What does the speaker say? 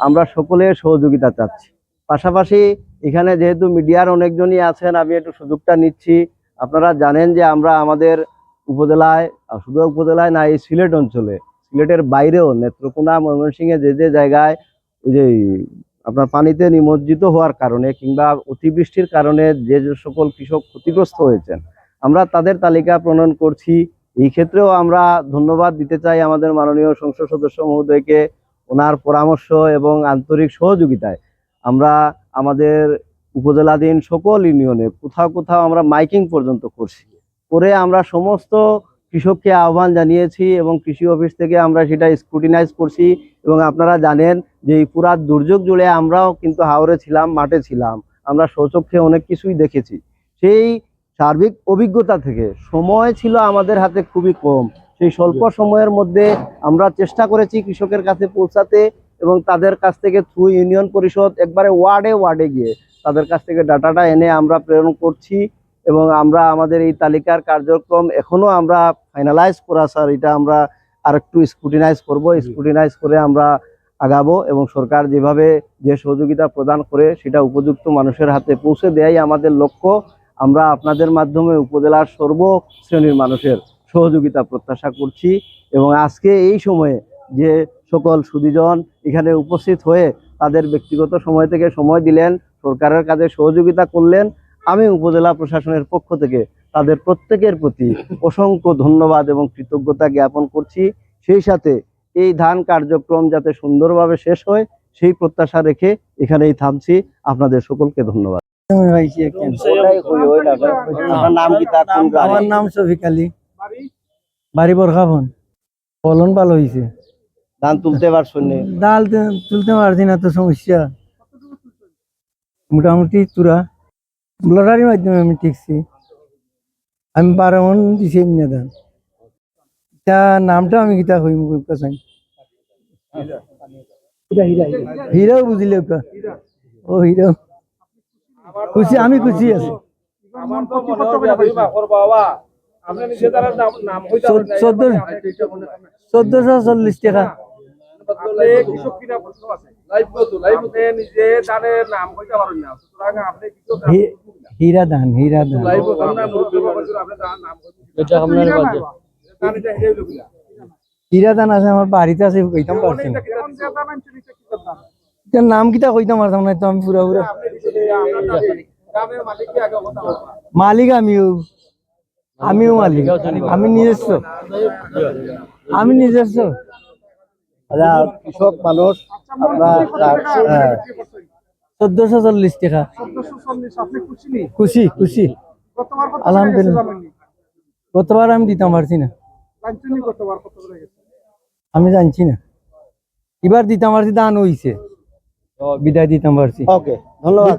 আমরা সকলের সহযোগিতা চাচ্ছি। পাশাপাশি এখানে যেহেতু মিডিয়ার অনেকজনই আছেন, আমি একটু সুযোগটা নিচ্ছি। আপনারা জানেন যে আমরা আমাদের উপজেলায়, শুধু উপজেলায় না, এই সিলেট অঞ্চলে, সিলেটের বাইরেও নেত্রকোনা, ময়মনসিংহে যে যে জায়গায় ওই যে আপনার পানিতে নিমজ্জিত হওয়ার কারণে কিংবা অতিবৃষ্টির কারণে যে যে সকল কৃষক ক্ষতিগ্রস্ত হয়েছেন, আমরা তাদের তালিকা প্রণয়ন করছি। এই ক্ষেত্রেও আমরা ধন্যবাদ দিতে চাই আমাদের মাননীয় সংসদ সদস্য মহোদয়কে। ওনার পরামর্শ এবং আন্তরিক সহযোগিতায় আমরা আমাদের উপজেলাধীন সকল ইউনিয়নে কোথাও কোথাও আমরা মাইকিং পর্যন্ত করছি, করে আমরা সমস্ত কৃষককে আহ্বান জানিয়েছি এবং কৃষি অফিস থেকে আমরা সেটা স্ক্রুটিনাইজ করছি। এবং আপনারা জানেন যে এই পুরা দুর্যোগ জুড়ে আমরাও কিন্তু হাওরে ছিলাম, মাঠে ছিলাম, আমরা স্বচক্ষে অনেক কিছুই দেখেছি। সেই সার্বিক অভিজ্ঞতা থেকে সময় ছিল আমাদের হাতে খুবই কম, সেই স্বল্প সময়ের মধ্যে আমরা চেষ্টা করেছি কৃষকের কাছে পৌঁছাতে এবং তাদের কাছ থেকে থ্রু ইউনিয়ন পরিষদ একবারে ওয়ার্ডে ওয়ার্ডে গিয়ে তাদের কাছ থেকে ডাটাটা এনে আমরা প্রেরণ করছি। এবং আমরা আমাদের এই তালিকার কার্যক্রম এখনো আমরা ফাইনালাইজ করা, স্যার, এটা আমরা আরেকটু স্ক্রুটিনাইজ করব, স্ক্রুটিনাইজ করে আমরা আগাবো এবং সরকার যেভাবে যে সহযোগিতা প্রদান করে সেটা উপযুক্ত মানুষের হাতে পৌঁছে দেয়াই আমাদের লক্ষ্য। আমরা আপনাদের মাধ্যমে উপজেলার সর্বশ্রেণীর মানুষের সহযোগিতা প্রত্যাশা করছি। এবং আজকে এই সময়ে যে সকল সুধীজন এখানে উপস্থিত হয়ে তাদের ব্যক্তিগত সময় থেকে সময় দিলেন, সরকারের কাজে সহযোগিতা করলেন, আমি উপজেলা প্রশাসনের পক্ষ থেকে তাদের প্রত্যেকের প্রতি অসংখ্য ধন্যবাদ এবং কৃতজ্ঞতা জ্ঞাপন করছি। সেই সাথে এই ধান কার্যক্রম যাতে সুন্দরভাবে শেষ হয় সেই প্রত্যাশা রেখে এখানেই থামছি। আপনাদের সকলকে ধন্যবাদ। আমার নাম শফিক আলী, বাড়ি বরখাফন। ফলন ভালো হয়েছে। ধান তুলতে পারছেন? ডাল তুলতে পারছি না, তো সমস্যা। মোটামুটি তুরা ব্লডারির মাধ্যমে আমি টিকছি। আমি 12 মন দিছি না ধান। তা নামটা আমি কিতা কইম চাই, হিরাও বুঝিলে ও হিরাও খুশি, আমি খুশি আছি। 1440 টাকা। হীরা ধান, হীরা ধান, হীরা ধান আছে আমার বাড়িতে আছে, কইতাম পারছি না। নাম কিতা কইতাম পারতাম না তো, আমি পুরা পুরা মালিক। আমিও মালিক, আমি নিজস্ব, আমি নিজস্ব কৃষক মানুষ। আপনার 1440 টাকা। খুশি খুশি আলহামদুলিল্লাহ। গতবার আমি দিতাম পারছি না, আমি জানছি না। এবার দিতাম পারছি, দান হইছে, বিদায় দিতাম পারছি। ওকে, ধন্যবাদ।